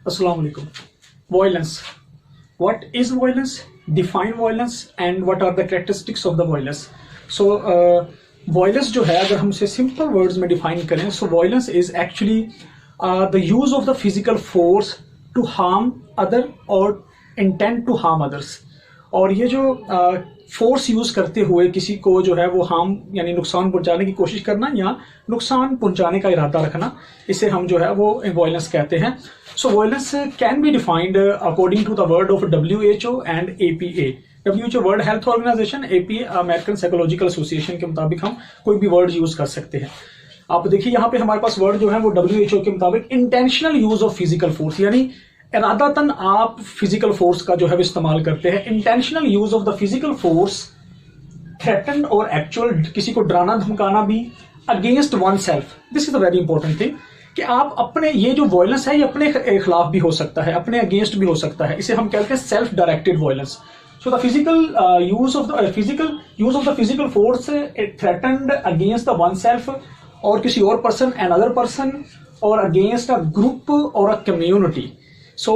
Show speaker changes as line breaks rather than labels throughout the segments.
Assalamu alaikum. Violence. What is violence? Define violence and what are the characteristics of the violence. So violence जो है अगर हम इसे simple words में define करें, so violence is actually the use of the physical force to harm other or intent to harm others. और ये जो फोर्स यूज करते हुए किसी को जो है वो हार्म यानी नुकसान पहुंचाने की कोशिश करना या नुकसान पहुंचाने का इरादा रखना, इसे हम जो है वो वायलेंस कहते हैं. So violence can be defined according to the word of WHO and APA. WHO world health organisation, APA American psychological association के मुताबिक हम कोई भी वर्ड यूज कर सकते हैं. आप देखिए यहाँ पे हमारे पास वर्ड जो है वो WHO के मुताबिक intentional use of physical force, यानी इरादतन आप फिजिकल फोर्स का जो है इस्तेमाल करते हैं. Intentional use of the physical force, threaten और एक्चुअल, किसी को डराना धमकाना भी, against one self. This is a very important thing कि आप अपने, ये जो वायलेंस है ये अपने खिलाफ भी हो सकता है, अपने अगेंस्ट भी हो सकता है. इसे हम कहते हैं self directed violence. So the physical use of the physical force threatened against the one self और किसी और पर्सन, अनदर पर्सन, और अगेंस्ट अ ग्रुप और a community. So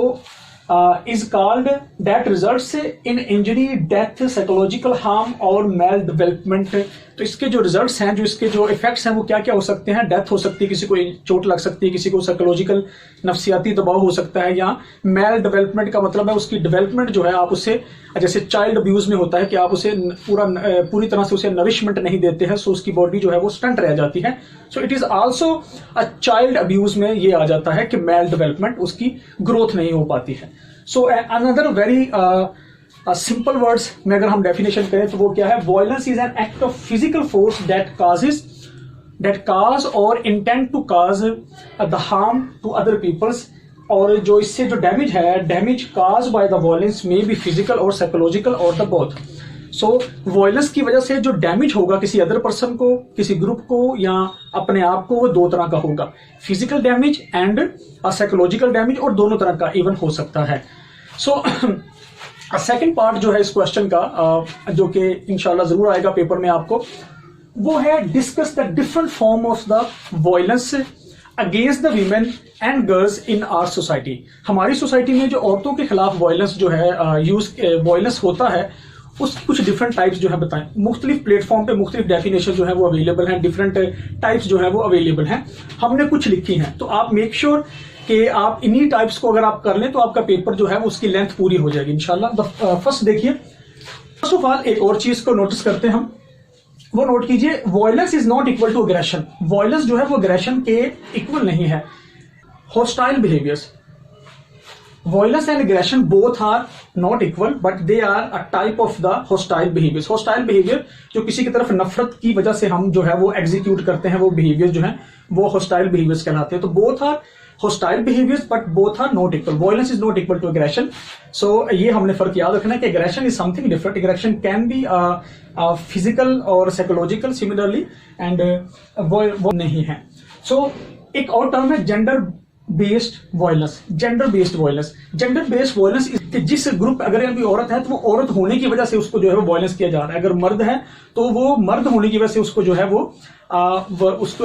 is called that results in injury, death, psychological harm और maldevelopment. तो इसके जो results हैं, जो इसके जो इफेक्ट्स हैं वो क्या क्या हो सकते हैं. डेथ हो सकती है, किसी को चोट लग सकती है, किसी को साइकोलॉजिकल नफ्सियाती दबाव हो सकता है, या मेल डेवलपमेंट का मतलब है उसकी डेवलपमेंट जो है आप उससे, जैसे चाइल्ड अब्यूज में होता है कि आप उसे पूरी तरह से उसे नरिशमेंट नहीं देते हैं, सो उसकी बॉडी जो है वो स्टंट रह जाती है. So it is also a child abuse में ये आ जाता है कि मेल डेवलपमेंट, उसकी ग्रोथ नहीं हो पाती है. So another very simple words में अगर हम डेफिनेशन करें तो वो क्या है. Violence is an act of physical force that cause और intent to cause the harm to other peoples. और जो इससे जो डैमेज है, damage cause by the violence may be physical और साइकोलॉजिकल और द बोथ. सो वायलेंस की वजह से जो डैमेज होगा किसी अदर पर्सन को, किसी ग्रुप को या अपने आप को, वो दो तरह का होगा. Physical damage and psychological damage, और दोनों तरह का इवन हो सकता है. सो सेकंड पार्ट जो है इस क्वेश्चन का, जो कि इंशाल्लाह जरूर आएगा पेपर में आपको, वो है discuss the different form of the violence against the women and girls in our society. हमारी सोसाइटी में जो औरतों के खिलाफ वायलेंस जो है वायलेंस होता है, उस कुछ डिफरेंट टाइप्स जो है बताएं. मुख्तलिफ प्लेटफॉर्म पे मुख्तलिफ डेफिनेशन जो है वो अवेलेबल हैं, डिफरेंट टाइप्स जो है वो अवेलेबल हैं. हमने कुछ लिखी हैं, तो आप मेक श्योर कि आप इन्हीं टाइप्स को अगर आप कर लें तो आपका पेपर जो है उसकी लेंथ पूरी हो जाएगी इंशाल्लाह. फर्स्ट देखिए, फर्स्ट ऑफ ऑल एक और चीज को नोटिस करते हैं हम, वो नोट कीजिए, violence is not equal to aggression. Violence जो है वो अग्रेशन के इक्वल नहीं है. Hostile behaviours, violence and aggression both are not equal but they are a type of the hostile behaviors. hostile behavior जो किसी की तरफ नफरत की वजह से हम जो है वो एग्जीक्यूट करते हैं, वो बिहेवियर जो है वो hostile behaviors कहलाते हैं. तो both are hostile behaviors but both are not equal. violence is not equal to aggression. so ये हमने फर्क याद रखना है कि aggression is something different. aggression can be physical और psychological similarly and वो नहीं है. so एक और टर्म है gender based violence. Gender based violence जिस ग्रुप, अगर कोई औरत है तो वो औरत होने की वजह से उसको जो है वो वायलेंस किया जा रहा है. अगर मर्द है तो वो मर्द होने की वजह से उसको जो है वो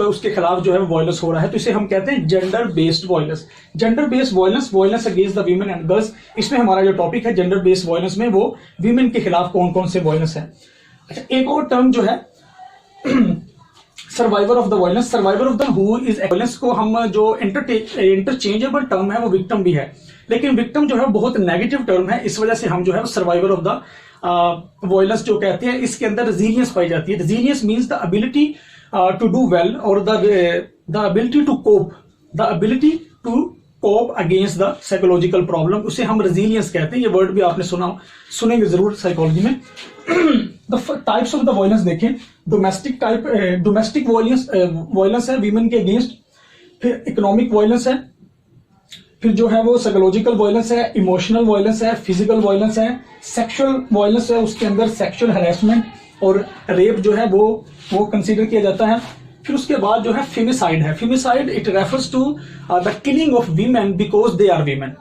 उसके खिलाफ जो है वायलेंस हो रहा है. तो इसे हम कहते हैं gender based violence. Gender based violence against the women and girls. इसमें हमारा जो टॉपिक है जेंडर बेस्ड वायलेंस में, वो वीमेन के खिलाफ कौन कौन से वायलेंस है. अच्छा, एक और टर्म जो है survivor of the violence. Survivor of the who is violence को हम जो इंटरचेंजेबल टर्म है वो विक्टिम भी है, लेकिन विक्टिम जो है बहुत नेगेटिव टर्म है. इस वजह से हम जो है सर्वाइवर ऑफ द वायलेंस जो कहते हैं, इसके अंदर रेजिलियंस पाई जाती है. Resilience means the ability to do well और the ability to cope against the psychological problem. उसे हम रेजिलियंस कहते हैं. ये वर्ड भी आपने सुनेंगे जरूर साइकोलॉजी में. The types of the violence देखें. डोमेस्टिक वायलेंस है वीमेन के अगेंस्ट, फिर इकोनॉमिक वायलेंस है, फिर जो है वो साइकोलॉजिकल वायलेंस है, इमोशनल वायलेंस है, फिजिकल वायलेंस है, सेक्सुअल वायलेंस है. उसके अंदर सेक्सुअल हैरेसमेंट और रेप जो है वो कंसीडर किया जाता है. फिर उसके बाद जो है फेमिसाइड है. Femicide it refers to the killing of women because they are women.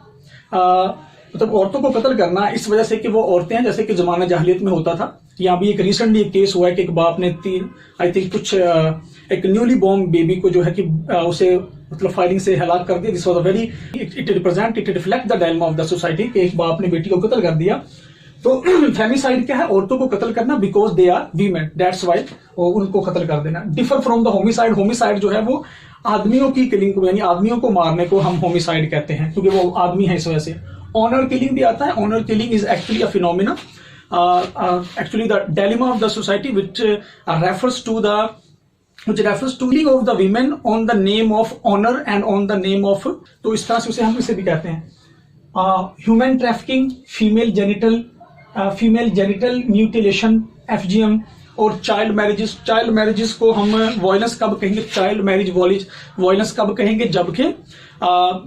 मतलब औरतों को कत्ल करना इस वजह से कि वो औरतें हैं, जैसे कि जमाना जाहिलियत में होता था, या अभी एक रिसेंटली एक केस हुआ है कि एक बाप ने आई थिंक कुछ एक न्यूली बॉर्न बेबी को जो है कि उसे मतलब फायरिंग से हलाक कर दिया। This was a very, it reflect the dilemma of the society कि एक बाप ने बेटी को कत्ल कर दिया। तो फेमिसाइड क्या है? औरतों को कत्ल करना because they are women, that's why उनको कत्ल कर देना। Differ from the homicide, homicide जो है वो आदमियों की किलिंग को, यानी आदमियों को मारने को हम होमिसाइड कहते हैं, क्योंकि वो आदमी है इस वजह से। ऑनर किलिंग भी आता है। Honour killing is actually a phenomena, actually the dilemma of the society which refers to killing of the women on the name of honor and on the name of, तो इस तरह से उसे हम इसे भी कहते हैं human trafficking, female genital mutilation FGM, और चाइल्ड मैरिजेस। चाइल्ड मैरिजेस को हम वायलेंस कब कहेंगे? चाइल्ड मैरिज वायलेंस कब कहेंगे? जबकि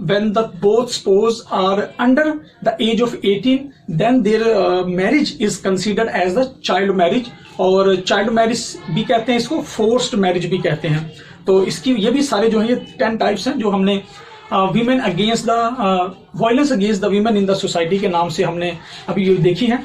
when the both spouse are under the age of 18, then their marriage is considered as the child marriage, और child marriage भी कहते हैं इसको, फोर्स्ड मैरिज भी कहते हैं। तो इसकी ये भी सारे जो है ये 10 टाइप्स हैं जो हमने women against the violence against the women in the society के नाम से हमने अभी ये देखी है।